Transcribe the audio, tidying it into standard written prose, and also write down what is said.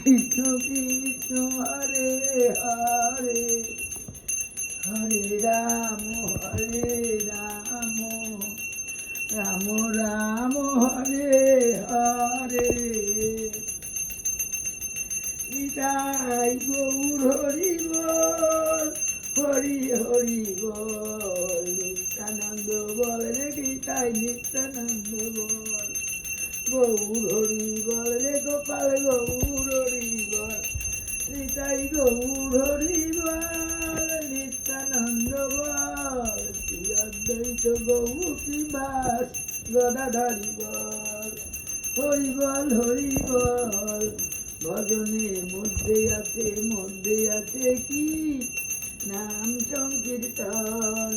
কৃষ্ণ কৃষ্ণ হরে হরে হরে রাম রাম রাম হরে হরে নিতাই গৌর হরি বল হরি হরি বল নিত্যানন্দ বল রে গীতাই নিত্যানন্দ বল গৌর হরি বল রে গোপাল গৌর হরি বল নিতাই গৌর হরি বল নিত্যানন্দ বল শ্রী অদ্বৈত গৌরীবাস গদাধরি বল হরি বল ভজনের মধ্যে আছে কি নাম সংকীর্তন।